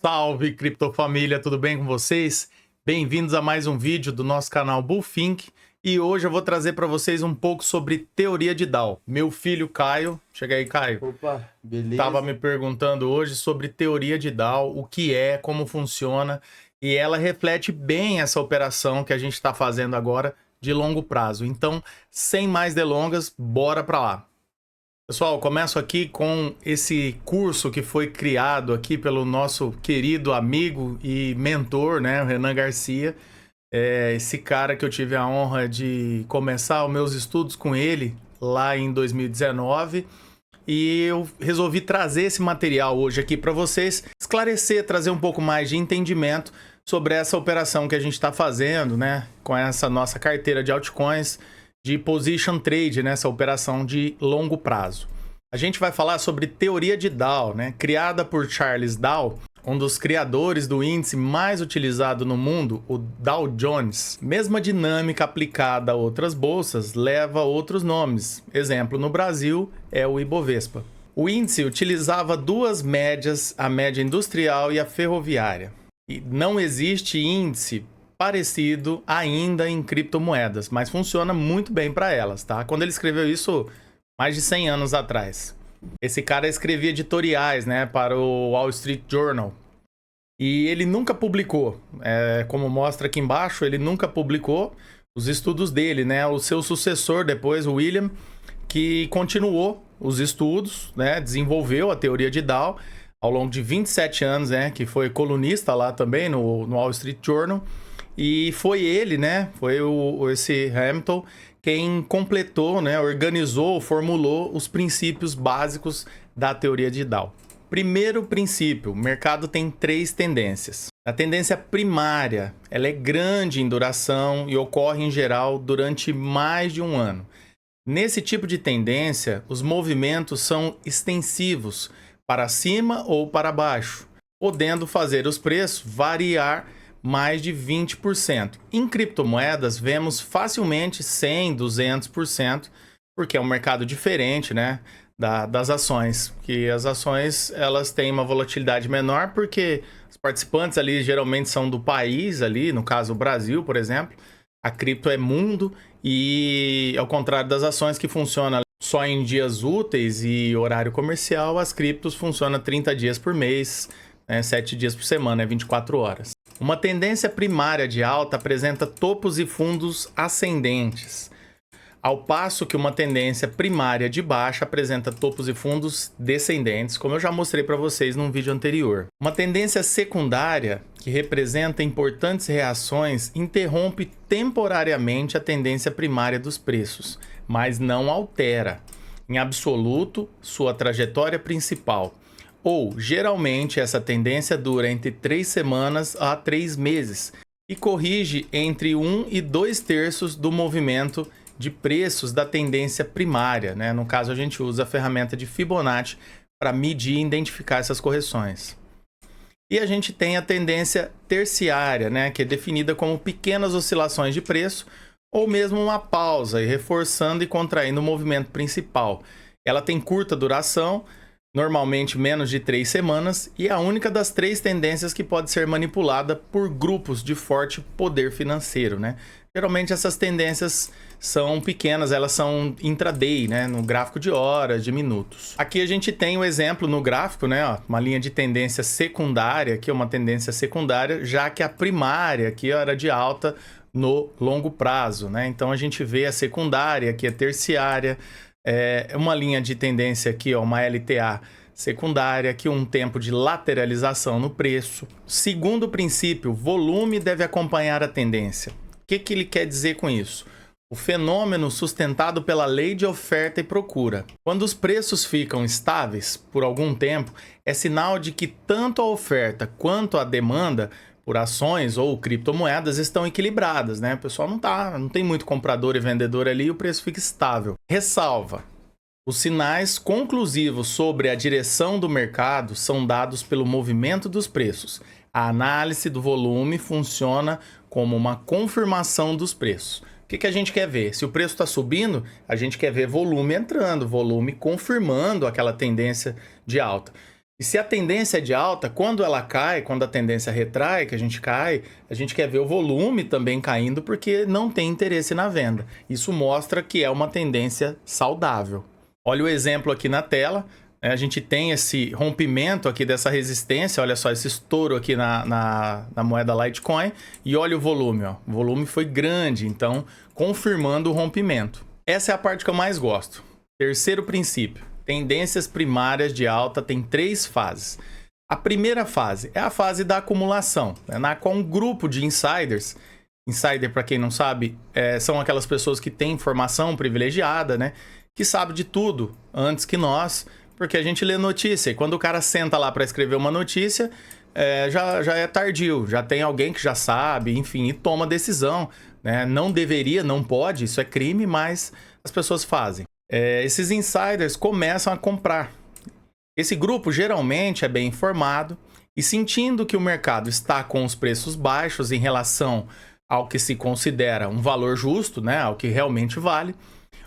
Salve, criptofamília, tudo bem com vocês? Bem-vindos a mais um vídeo do nosso canal Bullthink e hoje eu vou trazer para vocês um pouco sobre teoria de DAO. Meu filho Caio, chega aí, Caio. Opa, beleza? Tava me perguntando hoje sobre teoria de DAO, o que é, como funciona, e ela reflete bem essa operação que a gente está fazendo agora de longo prazo. Então, sem mais delongas, bora para lá. Pessoal, começo aqui com esse curso que foi criado aqui pelo nosso querido amigo e mentor, né, o Renan Garcia. Esse cara que eu tive a honra de começar os meus estudos com ele lá em 2019. E eu resolvi trazer esse material hoje aqui para vocês, esclarecer, trazer um pouco mais de entendimento sobre essa operação que a gente está fazendo, né, com essa nossa carteira de altcoins, de position trade, nessa operação de longo prazo. A gente vai falar sobre teoria de DAO, né? Criada por Charles Dow, um dos criadores do índice mais utilizado no mundo, o Dow Jones. Mesma dinâmica aplicada a outras bolsas leva a outros nomes. Exemplo, no Brasil é o Ibovespa. O índice utilizava duas médias, a média industrial e a ferroviária. E não existe índice parecido ainda em criptomoedas, mas funciona muito bem para elas, tá? Quando ele escreveu isso, mais de 100 anos atrás. Esse cara escrevia editoriais, né, para o Wall Street Journal. E ele nunca publicou, como mostra aqui embaixo, ele nunca publicou os estudos dele, né? O seu sucessor depois, o William, que continuou os estudos, né, desenvolveu a teoria de DAO ao longo de 27 anos, né, que foi colunista lá também no Wall Street Journal. E foi ele, né? Foi esse Hamilton quem completou, né? Organizou, formulou os princípios básicos da teoria de DAO. Primeiro princípio, o mercado tem três tendências. A tendência primária, ela é grande em duração e ocorre em geral durante mais de um ano. Nesse tipo de tendência, os movimentos são extensivos para cima ou para baixo, podendo fazer os preços variar mais de 20%. Em criptomoedas, vemos facilmente 100%, 200%, porque é um mercado diferente, né, das ações. Que as ações, elas têm uma volatilidade menor, porque os participantes ali geralmente são do país, ali, no caso o Brasil, por exemplo. A cripto é mundo e, ao contrário das ações que funcionam só em dias úteis e horário comercial, as criptos funcionam 30 dias por mês, 7 dias por semana, 24 horas. Uma tendência primária de alta apresenta topos e fundos ascendentes, ao passo que uma tendência primária de baixa apresenta topos e fundos descendentes, como eu já mostrei para vocês num vídeo anterior. Uma tendência secundária, que representa importantes reações, interrompe temporariamente a tendência primária dos preços, mas não altera, em absoluto, sua trajetória principal. Ou, geralmente, essa tendência dura entre 3 semanas a 3 meses e corrige entre 1 e 2 terços do movimento de preços da tendência primária, né? No caso, a gente usa a ferramenta de Fibonacci para medir e identificar essas correções. E a gente tem a tendência terciária, né? Que é definida como pequenas oscilações de preço ou mesmo uma pausa, e reforçando e contraindo o movimento principal. Ela tem curta duração, normalmente menos de 3 semanas, e é a única das 3 tendências que pode ser manipulada por grupos de forte poder financeiro, né? Geralmente essas tendências são pequenas, elas são intraday, né? No gráfico de horas, de minutos. Aqui a gente tem um exemplo no gráfico, né? Ó, uma linha de tendência secundária, aqui é uma tendência secundária, já que a primária aqui era de alta no longo prazo, né? Então a gente vê a secundária, aqui é terciária, uma linha de tendência aqui, ó, uma LTA secundária, aqui um tempo de lateralização no preço. Segundo princípio, volume deve acompanhar a tendência. O que ele quer dizer com isso? O fenômeno sustentado pela lei de oferta e procura. Quando os preços ficam estáveis por algum tempo, é sinal de que tanto a oferta quanto a demanda por ações ou criptomoedas estão equilibradas, né? O pessoal não tem muito comprador e vendedor ali e o preço fica estável. Ressalva: os sinais conclusivos sobre a direção do mercado são dados pelo movimento dos preços. A análise do volume funciona como uma confirmação dos preços. O que a gente quer ver? Se o preço está subindo, a gente quer ver volume entrando, volume confirmando aquela tendência de alta. E E se a tendência é de alta, quando ela cai, quando a tendência retrai, que a gente cai, a gente quer ver o volume também caindo porque não tem interesse na venda. Isso mostra que é uma tendência saudável. Olha o exemplo aqui na tela. A gente tem esse rompimento aqui dessa resistência, olha só, esse estouro aqui na moeda Litecoin. E olha o volume, ó. O volume foi grande, então confirmando o rompimento. Essa é a parte que eu mais gosto. Terceiro princípio. Tendências primárias de alta tem 3 fases. A primeira fase é a fase da acumulação, né, na qual um grupo de insiders, insider, para quem não sabe, são aquelas pessoas que têm informação privilegiada, né, que sabe de tudo antes que nós, porque a gente lê notícia e quando o cara senta lá para escrever uma notícia, já é tardio, já tem alguém que já sabe, enfim, e toma decisão, né? Não deveria, não pode, isso é crime, mas as pessoas fazem. Esses insiders começam a comprar. Esse grupo geralmente é bem informado e sentindo que o mercado está com os preços baixos em relação ao que se considera um valor justo, né, ao que realmente vale,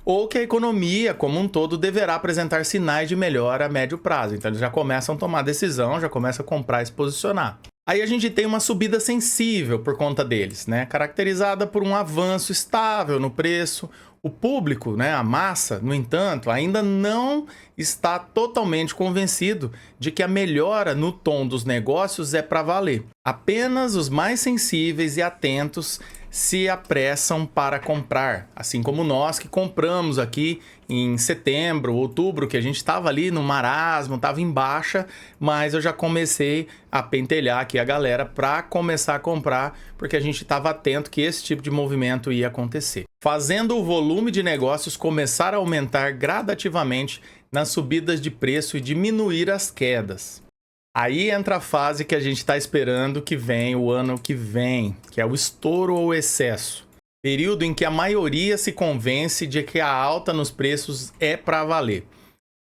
ou que a economia como um todo deverá apresentar sinais de melhora a médio prazo. Então eles já começam a tomar decisão, já começam a comprar e se posicionar. Aí a gente tem uma subida sensível por conta deles, né? Caracterizada por um avanço estável no preço. O público, né, a massa, no entanto, ainda não está totalmente convencido de que a melhora no tom dos negócios é para valer. Apenas os mais sensíveis e atentos se apressam para comprar, assim como nós que compramos aqui em setembro, outubro, que a gente estava ali no marasmo, estava em baixa, mas eu já comecei a pentelhar aqui a galera para começar a comprar, porque a gente estava atento que esse tipo de movimento ia acontecer. Fazendo o volume de negócios começar a aumentar gradativamente nas subidas de preço e diminuir as quedas. Aí entra a fase que a gente está esperando que vem o ano que vem, que é o estouro ou excesso. Período em que a maioria se convence de que a alta nos preços é para valer.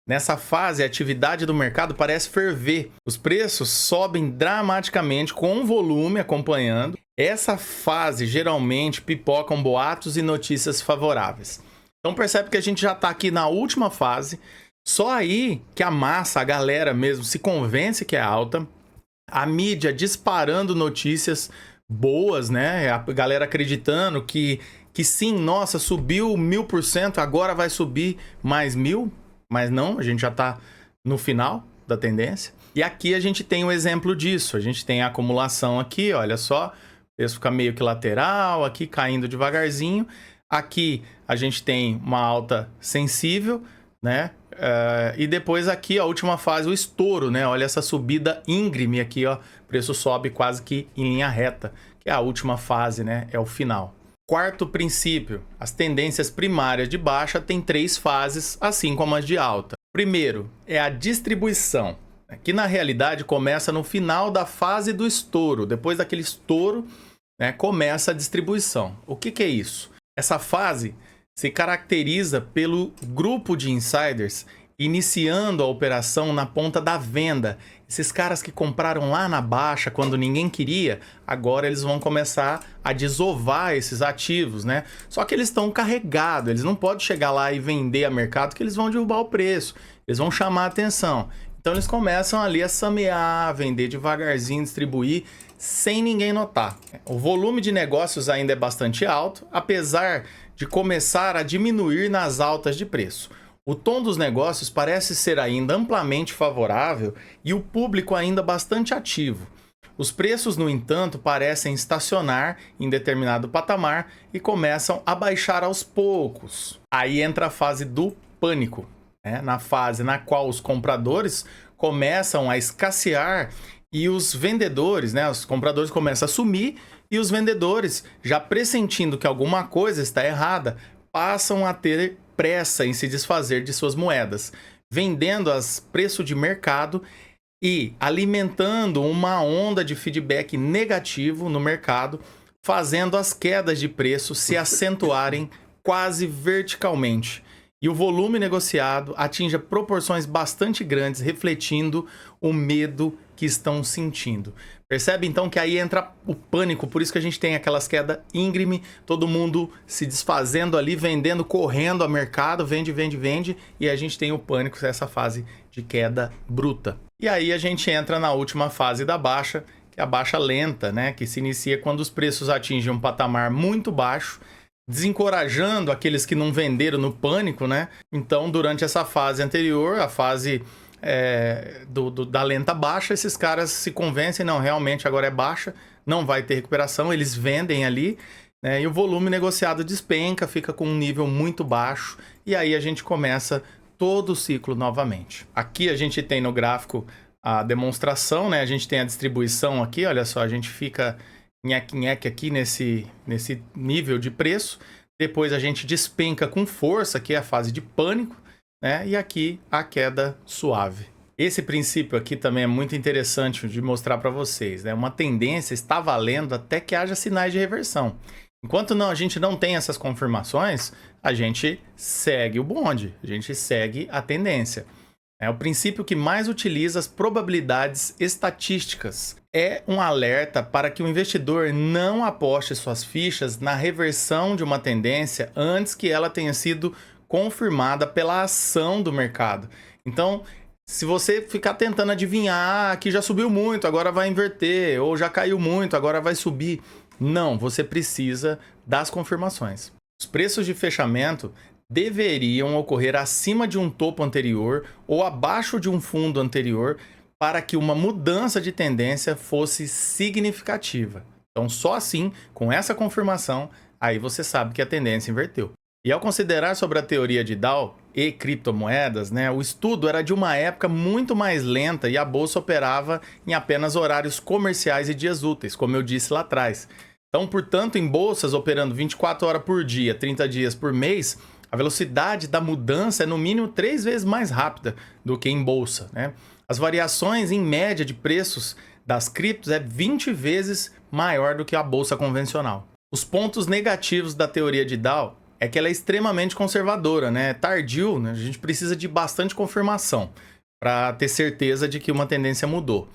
Nessa fase, a atividade do mercado parece ferver. Os preços sobem dramaticamente com o volume acompanhando. Essa fase geralmente pipocam boatos e notícias favoráveis. Então percebe que a gente já está aqui na última fase. Só aí que a massa, a galera mesmo, se convence que é alta. A mídia disparando notícias boas, né? A galera acreditando que sim, nossa, subiu 1000%, agora vai subir mais 1000%. Mas não, a gente já está no final da tendência. E aqui a gente tem um exemplo disso. A gente tem a acumulação aqui, olha só. O preço fica meio que lateral, aqui caindo devagarzinho. Aqui a gente tem uma alta sensível, né? E depois aqui a última fase, o estouro, né? Olha essa subida íngreme aqui, ó. O preço sobe quase que em linha reta, que é a última fase, né? É o final. Quarto princípio, as tendências primárias de baixa têm 3 fases, assim como as de alta. Primeiro é a distribuição, que na realidade começa no final da fase do estouro. Depois daquele estouro, né, começa a distribuição. O que é isso? Essa fase se caracteriza pelo grupo de insiders iniciando a operação na ponta da venda. Esses caras que compraram lá na baixa quando ninguém queria, agora eles vão começar a desovar esses ativos, né? Só que eles estão carregados, eles não podem chegar lá e vender a mercado que eles vão derrubar o preço, eles vão chamar a atenção. Então eles começam ali a samear, vender devagarzinho, distribuir, sem ninguém notar. O volume de negócios ainda é bastante alto, apesar de começar a diminuir nas altas de preço. O tom dos negócios parece ser ainda amplamente favorável e o público ainda bastante ativo. Os preços, no entanto, parecem estacionar em determinado patamar e começam a baixar aos poucos. Aí entra a fase do pânico, né? Na fase na qual os compradores começam a escassear e os vendedores, né? Os compradores começam a sumir e os vendedores, já pressentindo que alguma coisa está errada, passam a ter pressa em se desfazer de suas moedas, vendendo as preço de mercado e alimentando uma onda de feedback negativo no mercado, fazendo as quedas de preço se acentuarem quase verticalmente. E o volume negociado atinge proporções bastante grandes, refletindo o medo que estão sentindo. Percebe então que aí entra o pânico, por isso que a gente tem aquelas quedas íngreme, todo mundo se desfazendo ali, vendendo, correndo ao mercado, vende, vende, vende, e a gente tem o pânico, essa fase de queda bruta. E aí a gente entra na última fase da baixa, que é a baixa lenta, né? Que se inicia quando os preços atingem um patamar muito baixo, desencorajando aqueles que não venderam no pânico, né? Então, durante essa fase anterior, a fase da lenta baixa, esses caras se convencem, não, realmente agora é baixa, não vai ter recuperação, eles vendem ali, né? E o volume negociado despenca, fica com um nível muito baixo, e aí a gente começa todo o ciclo novamente. Aqui a gente tem no gráfico a demonstração, né? A gente tem a distribuição aqui, olha só, a gente fica nheque-nheque aqui nesse nível de preço. Depois a gente despenca com força, que é a fase de pânico, né? E aqui a queda suave. Esse princípio aqui também é muito interessante de mostrar para vocês, né? Uma tendência está valendo até que haja sinais de reversão. Enquanto a gente não tem essas confirmações, a gente segue o bonde, a gente segue a tendência. É o princípio que mais utiliza as probabilidades estatísticas. É um alerta para que o investidor não aposte suas fichas na reversão de uma tendência antes que ela tenha sido confirmada pela ação do mercado. Então, se você ficar tentando adivinhar, aqui já subiu muito, agora vai inverter, ou já caiu muito, agora vai subir. Não, você precisa das confirmações. Os preços de fechamento deveriam ocorrer acima de um topo anterior ou abaixo de um fundo anterior para que uma mudança de tendência fosse significativa. Então, só assim, com essa confirmação, aí você sabe que a tendência inverteu. E ao considerar sobre a teoria de Dow e criptomoedas, né, o estudo era de uma época muito mais lenta e a bolsa operava em apenas horários comerciais e dias úteis, como eu disse lá atrás. Então, portanto, em bolsas operando 24 horas por dia, 30 dias por mês, a velocidade da mudança é no mínimo 3 vezes mais rápida do que em bolsa, né? As variações em média de preços das criptos é 20 vezes maior do que a bolsa convencional. Os pontos negativos da teoria de Dow é que ela é extremamente conservadora, né? Tardio, né? A gente precisa de bastante confirmação para ter certeza de que uma tendência mudou.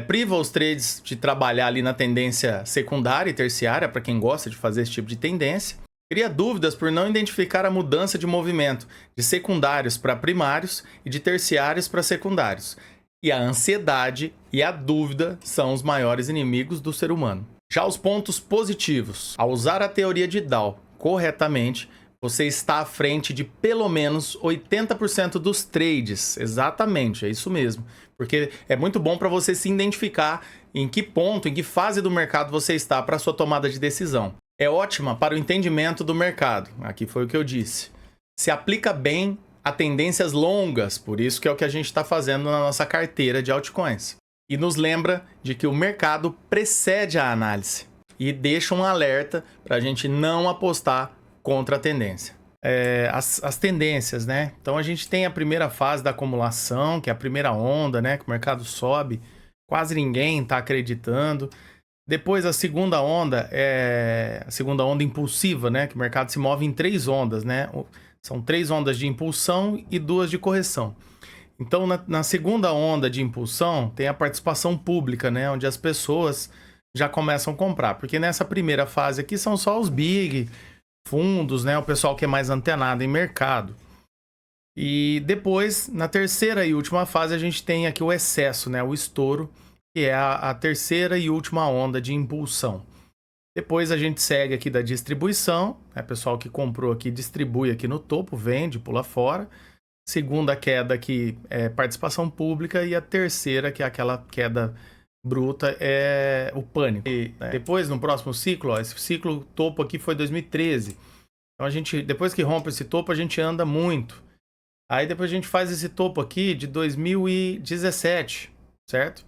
Priva os trades de trabalhar ali na tendência secundária e terciária, para quem gosta de fazer esse tipo de tendência. Cria dúvidas por não identificar a mudança de movimento de secundários para primários e de terciários para secundários. E a ansiedade e a dúvida são os maiores inimigos do ser humano. Já os pontos positivos. Ao usar a teoria de Dow corretamente, você está à frente de pelo menos 80% dos trades. Exatamente, é isso mesmo. Porque é muito bom para você se identificar em que ponto, em que fase do mercado você está para a sua tomada de decisão. É ótima para o entendimento do mercado. Aqui foi o que eu disse. Se aplica bem a tendências longas, por isso que é o que a gente está fazendo na nossa carteira de altcoins. E nos lembra de que o mercado precede a análise e deixa um alerta para a gente não apostar contra a tendência. As tendências, né? Então a gente tem a primeira fase da acumulação, que é a primeira onda, né? Que o mercado sobe, quase ninguém está acreditando. Depois a segunda onda é a segunda onda impulsiva, né? Que o mercado se move em 3 ondas, né? São 3 ondas de impulsão e 2 de correção. Então na segunda onda de impulsão tem a participação pública, né? Onde as pessoas já começam a comprar. Porque nessa primeira fase aqui são só os big fundos, né? O pessoal que é mais antenado em mercado. E depois, na terceira e última fase, a gente tem aqui o excesso, né? O estouro, que é a terceira e última onda de impulsão. Depois a gente segue aqui da distribuição, né? O pessoal que comprou aqui distribui aqui no topo, vende, pula fora. Segunda queda aqui é participação pública e a terceira, que é aquela queda bruta, é o pânico. E depois, no próximo ciclo, ó, esse ciclo topo aqui foi 2013. Então a gente, depois que rompe esse topo, a gente anda muito. Aí depois a gente faz esse topo aqui de 2017, certo?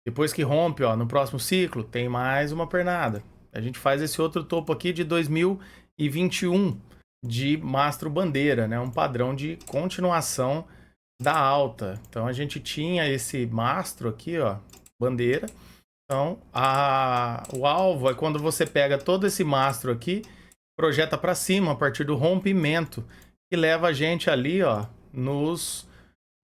Depois que rompe, ó, no próximo ciclo, tem mais uma pernada. A gente faz esse outro topo aqui de 2021, de mastro bandeira, né? Um padrão de continuação da alta. Então a gente tinha esse mastro aqui, ó, bandeira. Então o alvo é quando você pega todo esse mastro aqui, projeta para cima a partir do rompimento, que leva a gente ali, ó, nos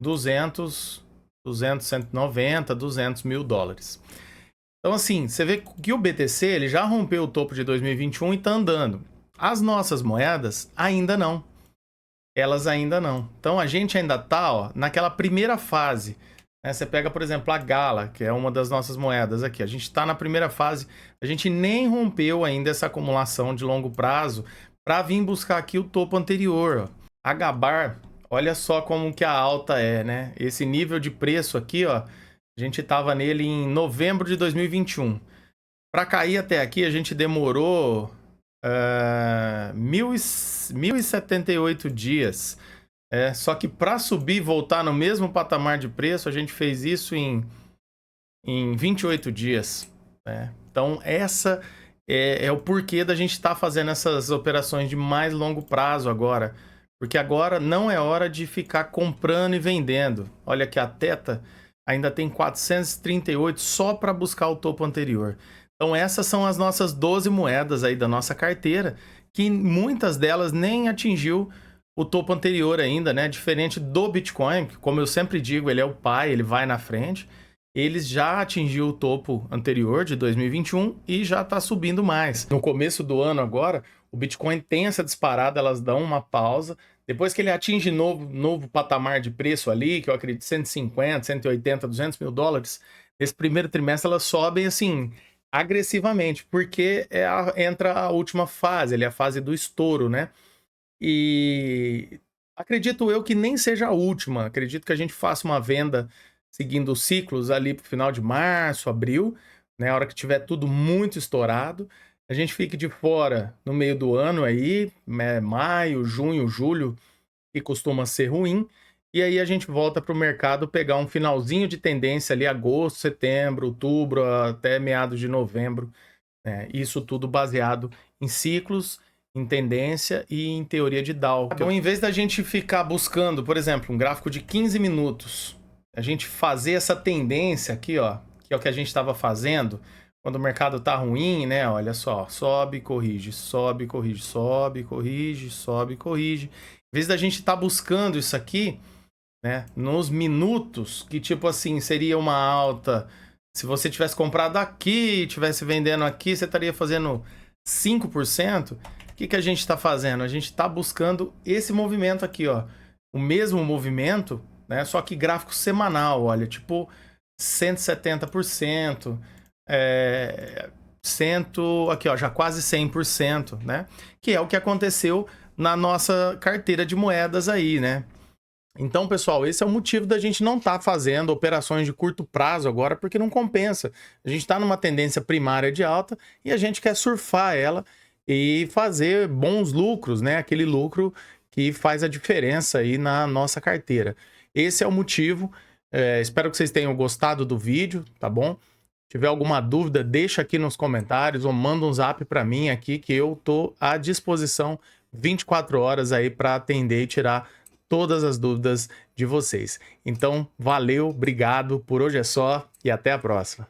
200, 190, 200 mil dólares. Então assim, você vê que o BTC ele já rompeu o topo de 2021 e está andando. As nossas moedas ainda não. Elas ainda não. Então a gente ainda está, ó, naquela primeira fase né? Você pega, por exemplo, a Gala, que é uma das nossas moedas aqui. A gente está na primeira fase, a gente nem rompeu ainda essa acumulação de longo prazo para vir buscar aqui o topo anterior. Ó. A Gabar, olha só como que a alta é, né? Esse nível de preço aqui, ó, a gente estava nele em novembro de 2021. Para cair até aqui, a gente demorou 1.078 dias. Só que para subir e voltar no mesmo patamar de preço, a gente fez isso em 28 dias. Né? Então, essa é o porquê da gente estar fazendo essas operações de mais longo prazo agora. Porque agora não é hora de ficar comprando e vendendo. Olha que a Teta ainda tem 438 só para buscar o topo anterior. Então essas são as nossas 12 moedas aí da nossa carteira, que muitas delas nem atingiu o topo anterior ainda, né? Diferente do Bitcoin, que como eu sempre digo, ele é o pai, ele vai na frente. Eles já atingiu o topo anterior de 2021 e já está subindo mais. No começo do ano agora, o Bitcoin tem essa disparada, elas dão uma pausa. Depois que ele atinge novo patamar de preço ali, que eu acredito 150, 180, 200 mil dólares, nesse primeiro trimestre elas sobem assim agressivamente, porque entra a última fase, ali, a fase do estouro, né? E acredito eu que nem seja a última. Acredito que a gente faça uma venda seguindo os ciclos ali para o final de março, abril, né? A hora que tiver tudo muito estourado. A gente fique de fora no meio do ano aí, né? Maio, junho, julho, que costuma ser ruim. E aí a gente volta para o mercado pegar um finalzinho de tendência ali, agosto, setembro, outubro, até meados de novembro. Né? Isso tudo baseado em ciclos, em tendência e em teoria de Dow. Então, em vez da gente ficar buscando, por exemplo, um gráfico de 15 minutos, a gente fazer essa tendência aqui, ó, que é o que a gente estava fazendo quando o mercado tá ruim, né? Olha só, sobe, corrige, sobe, corrige, sobe, corrige, sobe, corrige. Em vez da gente estar buscando isso aqui, né, nos minutos, que tipo assim, seria uma alta. Se você tivesse comprado aqui, tivesse vendendo aqui, você estaria fazendo 5%. O que a gente está fazendo? A gente está buscando esse movimento aqui, ó. O mesmo movimento, né? Só que gráfico semanal, olha, tipo 170%, 100, aqui, ó, já quase 100%, né? Que é o que aconteceu na nossa carteira de moedas aí, né? Então, pessoal, esse é o motivo da gente não estar fazendo operações de curto prazo agora, porque não compensa. A gente está numa tendência primária de alta e a gente quer surfar ela e fazer bons lucros, né? Aquele lucro que faz a diferença aí na nossa carteira. Esse é o motivo. Espero que vocês tenham gostado do vídeo, tá bom? Se tiver alguma dúvida, deixa aqui nos comentários ou manda um zap para mim aqui que eu tô à disposição 24 horas aí para atender e tirar todas as dúvidas de vocês. Então, valeu, obrigado, por hoje é só e até a próxima.